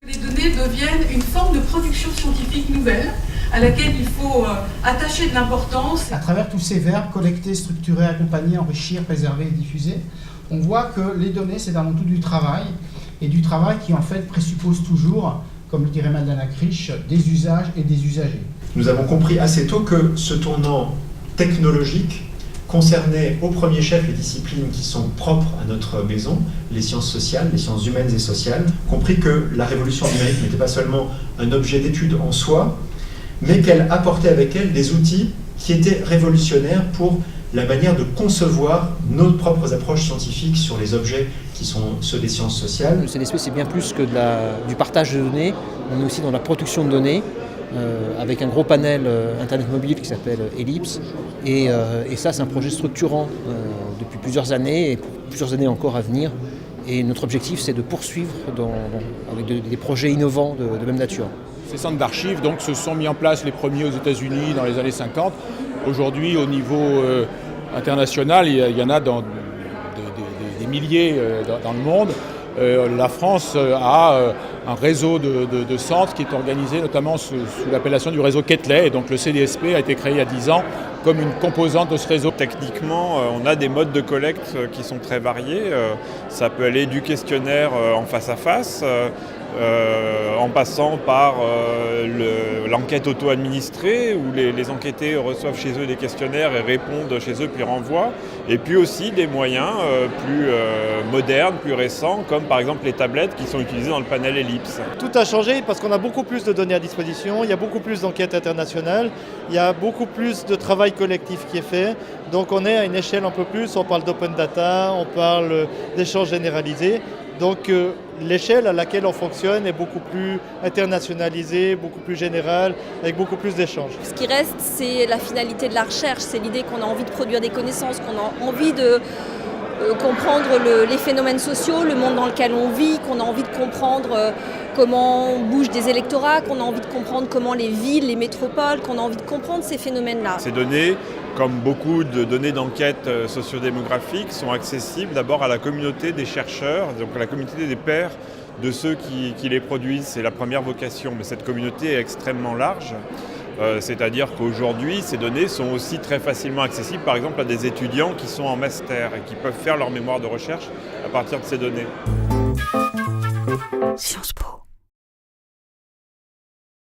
Les données deviennent une forme de production scientifique nouvelle à laquelle il faut attacher de l'importance. À travers tous ces verbes, collecter, structurer, accompagner, enrichir, préserver et diffuser, on voit que les données, c'est avant tout du travail, et du travail qui en fait présuppose toujours, comme le dirait Madeleine Krisch, des usages et des usagers. Nous avons compris assez tôt que ce tournant technologique concernait au premier chef les disciplines qui sont propres à notre maison, les sciences sociales, les sciences humaines et sociales, compris que la révolution numérique n'était pas seulement un objet d'étude en soi, mais qu'elle apportait avec elle des outils qui étaient révolutionnaires pour la manière de concevoir nos propres approches scientifiques sur les objets qui sont ceux des sciences sociales. Le CNSP, c'est bien plus que du partage de données, on est aussi dans la production de données, avec un gros panel Internet mobile qui s'appelle Ellipse. Et ça, c'est un projet structurant depuis plusieurs années et pour plusieurs années encore à venir. Et notre objectif, c'est de poursuivre avec des projets innovants de même nature. Ces centres d'archives donc, se sont mis en place les premiers aux États-Unis dans les années 50. Aujourd'hui, au niveau international, il y en a dans des milliers dans le monde. La France a un réseau de centres qui est organisé notamment sous l'appellation du réseau Quetelet. Et donc le CDSP a été créé il y a 10 ans comme une composante de ce réseau. Techniquement, on a des modes de collecte qui sont très variés. Ça peut aller du questionnaire en face à face, en passant par l'enquête auto-administrée où les enquêtés reçoivent chez eux des questionnaires et répondent chez eux puis renvoient. Et puis aussi des moyens plus modernes, plus récents, comme par exemple les tablettes qui sont utilisées dans le panel Ellipse. Tout a changé parce qu'on a beaucoup plus de données à disposition, il y a beaucoup plus d'enquêtes internationales, il y a beaucoup plus de travail collectif qui est fait. Donc on est à une échelle un peu plus, on parle d'open data, on parle d'échanges généralisés. Donc l'échelle à laquelle on fonctionne est beaucoup plus internationalisée, beaucoup plus générale, avec beaucoup plus d'échanges. Ce qui reste, c'est la finalité de la recherche, c'est l'idée qu'on a envie de produire des connaissances, qu'on a envie de comprendre les phénomènes sociaux, le monde dans lequel on vit, qu'on a envie de comprendre comment bougent des électorats, qu'on a envie de comprendre comment les villes, les métropoles, qu'on a envie de comprendre ces phénomènes-là. Ces données, comme beaucoup de données d'enquête sociodémographique, sont accessibles d'abord à la communauté des chercheurs, donc à la communauté des pairs de ceux qui les produisent. C'est la première vocation, mais cette communauté est extrêmement large. C'est-à-dire qu'aujourd'hui, ces données sont aussi très facilement accessibles, par exemple, à des étudiants qui sont en master et qui peuvent faire leur mémoire de recherche à partir de ces données. Sciences Po.